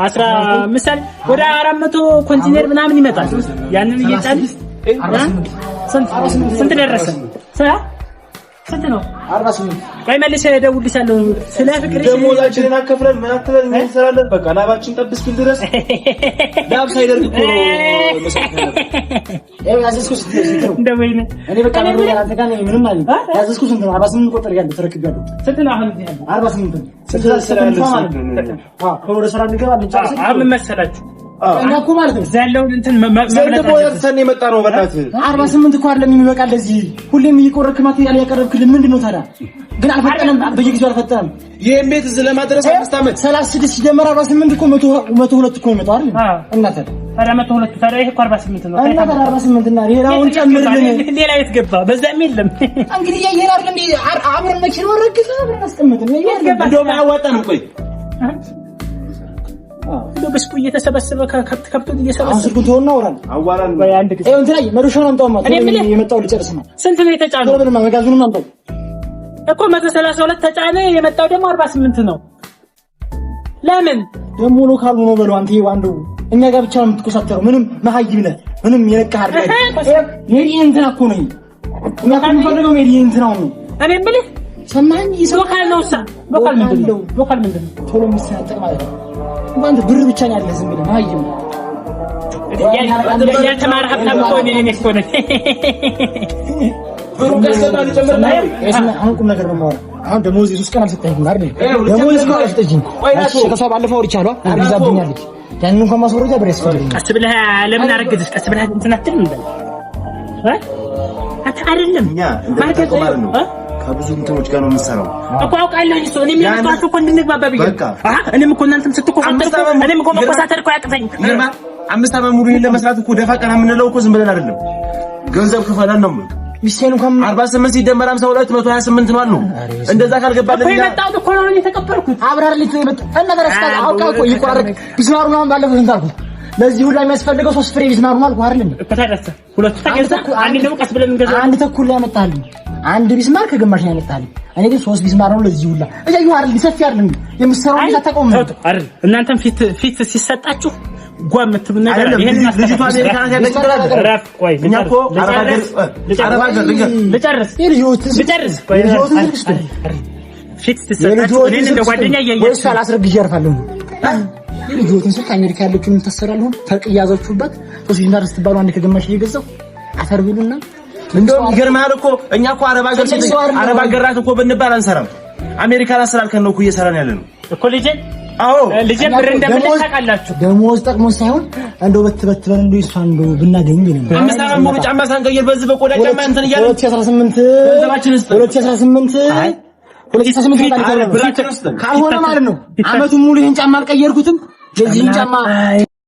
አስራ ምሳሌ ወደ 400 ኮንቲነር ምናምን ይመጣል። ያንን እየጫን ስንት ደረሰ? ስንት ነው? 48 ቆይ መልሼ እደውልልሻለሁ። ስለ ፍቅርሽ ደሞዛችንን አከፍለን ምን አትበል ምን እንሰራለን? በቃ ላባችን ጠብስ ቢል ድረስ ላብ ሳይደርግ እኮ ነው መሰከረ። ያዘዝኩት እንደወይኔ እኔ በቃ ነው ያንተ ጋር ምንም ማለት ያዘዝኩት እንትን 48 ቁጥር ያለው ተረክቤያለሁ። ስንት ነው አሁን እዚህ ያለው? 48 ወደ ስራ እንገባለን። አሁን መሰላችሁ እኛ እኮ ማለት ነው ያለውን እንትን ዘንድ ቦያተን የመጣ ነው። በእናትህ 48 እኮ አይደለም የሚበቃ ለዚህ ሁሌም እየቆረክ ማቴሪያል ያቀረብክልን ምንድነው ታዲያ? ግን አልፈጠነም፣ በየጊዜው አልፈጠነም። ይሄን ቤት እዚህ ለማድረስ 5 ዓመት 36 ሲደመር 48 እኮ 102 እኮ ይመጣው አይደል? እና ታዲያ 102 ታዲያ ይሄ 48 ነው። እና ታዲያ 48 እና ሌላውን ጨምርልን። ሌላ የት ገባ? በዛም የለም እንግዲህ ይሄን አይደል እንዴ አብረን መኪና ወረግፍ አብረን አስቀምጥን። እንደውም አያዋጣንም። ቆይ በስኩ እየተሰበሰበ ከብቱን እየሰበሰበ አስርኩት ሆነ ወራን አዋራን ወይ አንድ ጊዜ እንትን ላይ መዶሻውን አምጣው ማለት ነው። የመጣው ልጨርስ ነው። ስንት ነው የተጫነው? ለምን ማጋዙን አምጣው እኮ 132 ተጫነ። የመጣው ደግሞ 48 ነው። ለምን ደሞ ነው ካሉ ነው በለው አንተ ይዋንዱ እኛ ጋር ብቻ ነው የምትቆሳተረው። ምንም መሀይብ ነህ። ምንም የነቃህ አይደል? የኔ እንትና እኮ ነው። እኛ ከምንፈልገው የኔ እንትና ነው። እኔ የምልህ ሰማኝ ሎካል ነው። ሎካል ምንድን ነው? ሎካል ምንድን ነው? ቶሎ የሚሰነጠቅ ማለት ነው። እንኳን ብር ብቻ ነው ያለ ዝም ብለህ መሀይብ ነው። ያልተማረ ሀብታም እኮ እኔ እኮ ነኝ። ብሩ ከሰጣን ጨምርና አሁን ቁም ነገር ነው የማወራው። አሁን ደሞዝ የሱስ ቀን አልሰጠኝም አይደል? ደሞዝ ነው አልሰጠኝም። ከሷ ባለፈው አውርቻለሁ አርግዛብኛለች። ያንን እንኳን ማስወረጃ ብር ያስፈልጋል። ቀስ ብለህ ለምን አረግዝሽ? ቀስ ብለህ እንትን አትልም እንዴ? አይደለም እኛ እንደተቆማር ነው። ከብዙ እንትኖች ጋር ነው የምንሰራው እኮ አውቃለሁ። እኔ የሚመጣው እኮ እንድንግባባ ብዬ እኔም እኮ እናንተም ስትቆሳተሩ እኔም እኮ መቆሳተር እኮ ያቅተኝ 5 ዓመት ሙሉ ይሄን ለመስራት እኮ ደፋ ቀና የምንለው እኮ ዝም ብለን አይደለም። ገንዘብ ክፈላል ነው ምን ሚስቴን እንኳን 48 ሲደመር 52 128 ነው አሉ። እንደዛ ካልገባልን እኮ የመጣው እኮ ነው የተቀበልኩት። አብራር ልጅ ነው የመጣው እና ደረስታ አውቃ እኮ ይቆራረጥ ቢስማሩ ነው ባለፈው እንታልኩት። ለዚህ ሁሉ የሚያስፈልገው 3 ፍሬ ቢስማሩ ማለት ነው አይደል? ከተደረሰ ሁለቱ ተገዛ አንድ ደግሞ ቀስ ብለን እንገዛው። አንድ ተኩል ላይ ያመጣልኝ አንድ ቢስማር ከግማሽ ነው ያመጣልኝ። እኔ ግን 3 ቢስማር ነው ለዚህ ሁሉ እያዩ አይደል? ሰፊ አይደል? የምትሰራው እንዴት አታቆም አይደል? እናንተም ፊት ሲሰጣችሁ ጓም የምትሉና ይሄን ልጅቷ አሜሪካ ናት ያለችው። ረፍ ቆይ እኛ እኮ ልጨርስ ፊት ሲሰጣችሁ እኔን እንደ ጓደኛ እያያችሁ ወይስ አላስረግጄ ያርፋለሁ? ልጅዎትን ስልክ አሜሪካ ያለችውን ታሰራለሁ ፈርቅ እያዛችሁበት 3 ቢስማር ስትባሉ አንድ ከግማሽ እየገዛው አፈር ብሉና እንደውም ይገርምሃል እኮ እኛ እኮ አረብ ሀገር ናት እኮ ብንባል አንሰራም። አሜሪካ ናት ስላልከን ነው እኮ እየሰራን ያለ ነው እኮ ልጄ። አዎ ልጄ ብር እንደምልህ ታውቃላችሁ። ደሞዝ ጠቅሞ ሳይሆን እንደው በት በለን እንደው እሷን እንደው ብናገኝ ነው። 5 ዓመት ሙሉ ጫማ ሳንቀይር በዚህ በቆዳ ጫማ እንትን እያለ 2018 ካልሆነ ማለት ነው አመቱን ሙሉ ይሄን ጫማ አልቀየርኩትም። የዚህን ጫማ